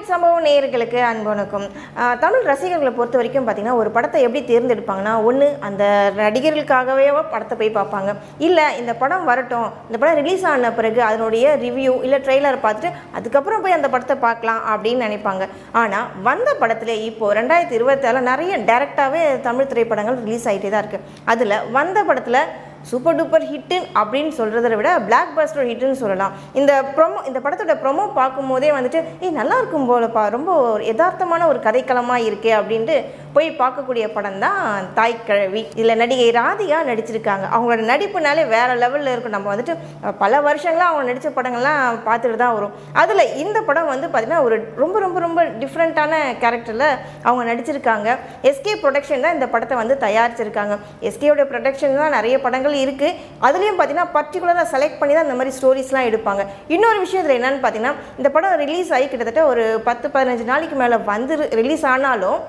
சம்பவம் நேயர்களுக்கு அன்பு வணக்கம். தமிழ் ரசிகர்களை பொறுத்த வரைக்கும் பார்த்தீங்கன்னா, ஒரு படத்தை எப்படி தேர்ந்தெடுப்பாங்கன்னா, ஒன்று அந்த நடிகர்களுக்காகவே படத்தை போய் பார்ப்பாங்க. இல்லை இந்த படம் வரட்டும், இந்த படம் ரிலீஸ் ஆன பிறகு அதனுடைய ரிவ்யூ இல்லை ட்ரெய்லரை பார்த்துட்டு அதுக்கப்புறம் போய் அந்த படத்தை பார்க்கலாம் அப்படின்னு நினைப்பாங்க. ஆனால் வந்த படத்தில் இப்போது 2024 நிறைய டைரெக்டாகவே தமிழ் திரைப்படங்கள் ரிலீஸ் ஆகிட்டே தான் இருக்குது. அதில் வந்த படத்தில் சூப்பர் டூப்பர் ஹிட்டு அப்படின்னு சொல்கிறத விட பிளாக் பஸ்டர் ஹிட்டுன்னு சொல்லலாம். இந்த படத்தோட ப்ரொமோ பார்க்கும்போதே வந்துட்டு நல்லா இருக்கும் போலப்பா, ரொம்ப யதார்த்தமான ஒரு கதைக்களமாக இருக்கே அப்படின்ட்டு போய் பார்க்கக்கூடிய படம் தான் தாய்க்கிழவி. இதில் நடிகை ராதிகா நடிச்சிருக்காங்க. அவங்களோட நடிப்புனாலே வேறு லெவலில் இருக்கும். நம்ம வந்துட்டு பல வருஷங்களாக அவங்க நடித்த படங்கள்லாம் பார்த்துட்டு தான் வரும். அதில் இந்த படம் வந்து பார்த்திங்கன்னா ஒரு ரொம்ப ரொம்ப ரொம்ப டிஃப்ரெண்ட்டான கேரக்டரில் அவங்க நடிச்சிருக்காங்க. எஸ்கே ப்ரொடக்ஷன் தான் இந்த படத்தை வந்து தயாரிச்சிருக்காங்க. எஸ்கேயோட ப்ரொடக்ஷன் தான் நிறைய படங்கள் இருக்குது. அதுலேயும் பார்த்தீங்கன்னா பர்டிகுலராக செலக்ட் பண்ணி தான் இந்த மாதிரி ஸ்டோரிஸ்லாம் எடுப்பாங்க. இன்னொரு விஷயத்தில் என்னென்னு பார்த்தீங்கன்னா, இந்த படம் ரிலீஸ் ஆகி கிட்டத்தட்ட ஒரு 10-15 நாளைக்கு மேலே வந்து ரிலீஸ் ஆனாலும்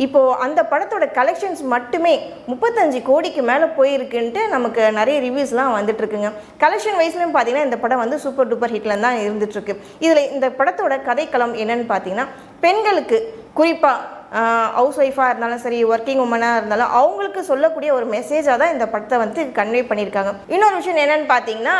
இப்போது அந்த படத்தோட கலெக்ஷன்ஸ் மட்டுமே 35 கோடிக்கு மேலே போயிருக்குன்ட்டு நமக்கு நிறைய ரிவ்யூஸ்லாம் வந்துட்டுருக்குங்க. கலெக்ஷன் வைஸ்லையும் பார்த்தீங்கன்னா இந்த படம் வந்து சூப்பர் டூப்பர் ஹிட்டில் தான் இருந்துகிட்ருக்கு. இதில் இந்த படத்தோட கதைக்களம் என்னென்னு பார்த்தீங்கன்னா, பெண்களுக்கு குறிப்பாக ஹவுஸ் ஒய்ஃபாக இருந்தாலும் சரி, ஒர்க்கிங் உமனாக இருந்தாலும் அவங்களுக்கு சொல்லக்கூடிய ஒரு மெசேஜாக தான் இந்த படத்தை வந்து கன்வே பண்ணியிருக்காங்க. இன்னொரு விஷயம் என்னென்னு பார்த்தீங்கன்னா,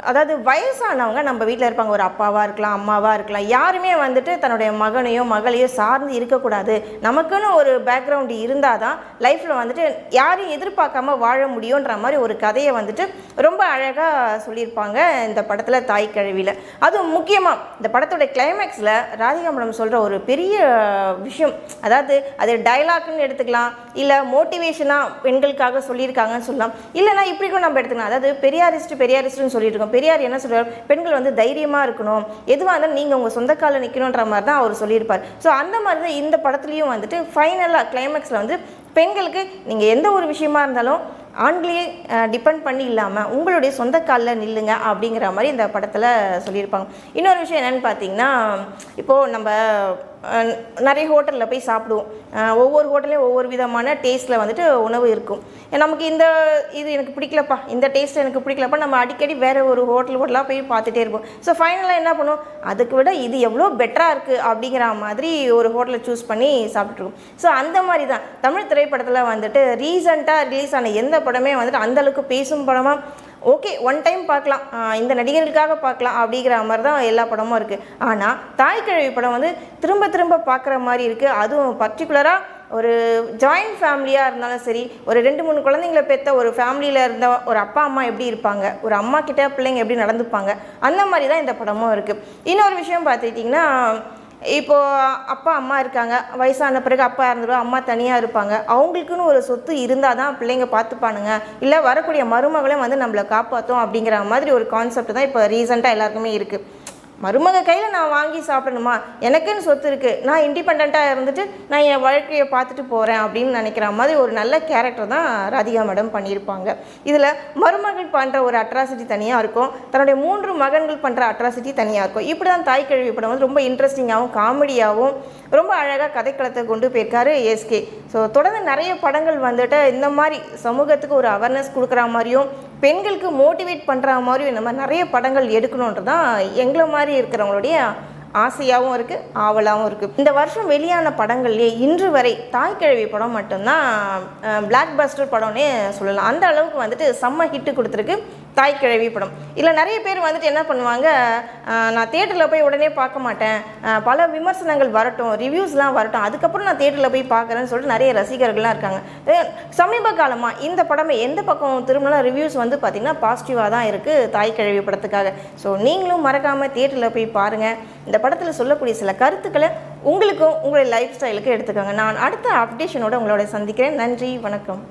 அதாவது வயசானவங்க நம்ம வீட்டில் இருப்பாங்க, ஒரு அப்பாவாக இருக்கலாம், அம்மாவாக இருக்கலாம், யாருமே வந்துட்டு தன்னுடைய மகனையோ மகளையோ சார்ந்து இருக்கக்கூடாது. நமக்குன்னு ஒரு பேக்ரவுண்டு இருந்தால் தான் லைஃப்பில் வந்துட்டு யாரையும் எதிர்பார்க்காம வாழ முடியுன்ற மாதிரி ஒரு கதையை வந்துட்டு ரொம்ப அழகாக சொல்லியிருப்பாங்க இந்த படத்தில் தாய்க்கிழவியில். அதுவும் முக்கியமாக இந்த படத்தோட கிளைமேக்ஸில் ராதிகா மேடம் சொல்கிற ஒரு பெரிய விஷயம், அதாவது அது டைலாக்னு எடுத்துக்கலாம், இல்லை மோட்டிவேஷனாக பெண்களுக்காக சொல்லியிருக்காங்கன்னு சொல்லலாம், இல்லைனா இப்படி கூட நம்ம எடுத்துக்கலாம். அதாவது பெரியாரிஸ்ட்னு சொல்லிட்டு இருக்கோம். பெரியார் என்ன சொல்கிறார், பெண்கள் வந்து தைரியமாக இருக்கணும், எதுவாக இருந்தாலும் நீங்கள் உங்கள் சொந்த காலில் நிற்கணுன்ற மாதிரி தான் அவர் சொல்லியிருப்பார். ஸோ அந்த மாதிரி தான் இந்த படத்துலையும் வந்துட்டு ஃபைனலாக கிளைமேக்ஸில் வந்து பெண்களுக்கு நீங்கள் எந்த ஒரு விஷயமா இருந்தாலும் ஆண்களையே டிபெண்ட் பண்ணி இல்லாமல் உங்களுடைய சொந்த காலில் நில்லுங்க அப்படிங்கிற மாதிரி இந்த படத்தில் சொல்லியிருப்பாங்க. இன்னொரு விஷயம் என்னென்னு பார்த்தீங்கன்னா, இப்போது நம்ம நிறைய ஹோட்டலில் போய் சாப்பிடுவோம். ஒவ்வொரு ஹோட்டல்லையும் ஒவ்வொரு விதமான டேஸ்ட்டில் வந்துட்டு உணவு இருக்கும். நமக்கு இது எனக்கு பிடிக்கலப்பா, இந்த டேஸ்ட் எனக்கு பிடிக்கலப்பா, நம்ம அடிக்கடி வேறு ஒரு ஹோட்டலாக போய் பார்த்துட்டே இருப்போம். ஸோ ஃபைனலாக என்ன பண்ணுவோம், அதுக்கு விட இது எவ்வளோ பெட்டராக இருக்குது அப்படிங்கிற மாதிரி ஒரு ஹோட்டலை சூஸ் பண்ணி சாப்பிட்ருக்கோம். ஸோ அந்த மாதிரி தான் தமிழ் திரைப்படத்தில் வந்துட்டு ரீசெண்டாக ரிலீஸ் ஆன எந்த படமே வந்துட்டு அந்தளவுக்கு பேசும் படமாக ஓகே ஒன் டைம் பார்க்கலாம், இந்த நடிகர்களுக்காக பார்க்கலாம் அப்படிங்கிற மாதிரி தான் எல்லா படமும் இருக்குது. ஆனால் தாய்க்கிழவி படம் வந்து திரும்ப திரும்ப பார்க்குற மாதிரி இருக்குது. அதுவும் பர்டிகுலராக ஒரு ஜாயிண்ட் ஃபேமிலியாக இருந்தாலும் சரி, ஒரு 2-3 குழந்தைங்களை பெற்ற ஒரு ஃபேமிலியில் இருந்த ஒரு அப்பா அம்மா எப்படி இருப்பாங்க, ஒரு அம்மா கிட்ட பிள்ளைங்க எப்படி நடந்துப்பாங்க, அந்த மாதிரி தான் இந்த படமும் இருக்குது. இன்னொரு விஷயம் பார்த்துக்கிட்டிங்கன்னா, இப்போது அப்பா அம்மா இருக்காங்க, வயசான பிறகு அப்பா இறந்துடும், அம்மா தனியாக இருப்பாங்க, அவங்களுக்குன்னு ஒரு சொத்து இருந்தால் தான் பிள்ளைங்க பார்த்துப்பானுங்க, இல்லை வரக்கூடிய மருமகளையும் வந்து நம்மளை காப்பாற்றும் அப்படிங்கிற மாதிரி ஒரு கான்செப்ட் தான் இப்போ ரீசெண்டாக எல்லாருக்குமே இருக்குது. மருமக கையில் நான் வாங்கி சாப்பிடணுமா, எனக்குன்னு சொத்து இருக்குது, நான் இண்டிபெண்ட்டாக இருந்துட்டு நான் என் வாழ்க்கையை பார்த்துட்டு போகிறேன் அப்படின்னு நினைக்கிற மாதிரி ஒரு நல்ல கேரக்டர் தான் ராதிகா மேடம் பண்ணியிருப்பாங்க. இதில் மருமகள் பண்ணுற ஒரு அட்ராசிட்டி தனியாக இருக்கும், தன்னுடைய 3 மகன்கள் பண்ணுற அட்ராசிட்டி தனியாக இருக்கும். இப்படி தான் தாய்க்கிழவி படம் வந்து ரொம்ப இன்ட்ரெஸ்டிங்காகவும் காமெடியாகவும் ரொம்ப அழகாக கதைக்களத்தை கொண்டு போயிருக்காரு எஸ்கே. ஸோ தொடர்ந்து நிறைய படங்கள் வந்துட்டு இந்த மாதிரி சமூகத்துக்கு ஒரு அவேர்னஸ் கொடுக்குற மாதிரியும் பெண்களுக்கு மோட்டிவேட் பண்ணுற மாதிரியும் இந்த மாதிரி நிறைய படங்கள் எடுக்கணுன்றது தான் எங்களை மாதிரி இருக்கிறவங்களுடைய ஆசையாகவும் இருக்குது, ஆவலாகவும் இருக்குது. இந்த வருஷம் வெளியான படங்கள்லேயே இன்று வரை தாய்க்கிழவி படம் மட்டும்தான் பிளாக் பஸ்டர் படம்னே சொல்லலாம். அந்த அளவுக்கு வந்துட்டு செம்ம ஹிட்டு கொடுத்துருக்கு தாய்க்கிழவி படம். இல்லை நிறைய பேர் வந்துட்டு என்ன பண்ணுவாங்க, நான் தேட்டரில் போய் உடனே பார்க்க மாட்டேன், பல விமர்சனங்கள் வரட்டும், ரிவ்யூஸ்லாம் வரட்டும், அதுக்கப்புறம் நான் தேட்டரில் போய் பார்க்குறேன்னு சொல்லிட்டு நிறைய ரசிகர்கள்லாம் இருக்காங்க. சமீப காலமாக இந்த படமே எந்த பக்கம் திரும்பினாலும் ரிவ்யூஸ் வந்து பார்த்திங்கன்னா பாசிட்டிவாக தான் இருக்குது தாய்க்கிழவி படத்துக்காக. ஸோ நீங்களும் மறக்காமல் தேட்டரில் போய் பாருங்கள். இந்த படத்தில் சொல்லக்கூடிய சில கருத்துக்களை உங்களுக்கும் உங்களுடைய லைஃப் ஸ்டைலுக்கு எடுத்துக்கோங்க. நான் அடுத்த அப்டேஷனோடு உங்களோட சந்திக்கிறேன். நன்றி, வணக்கம்.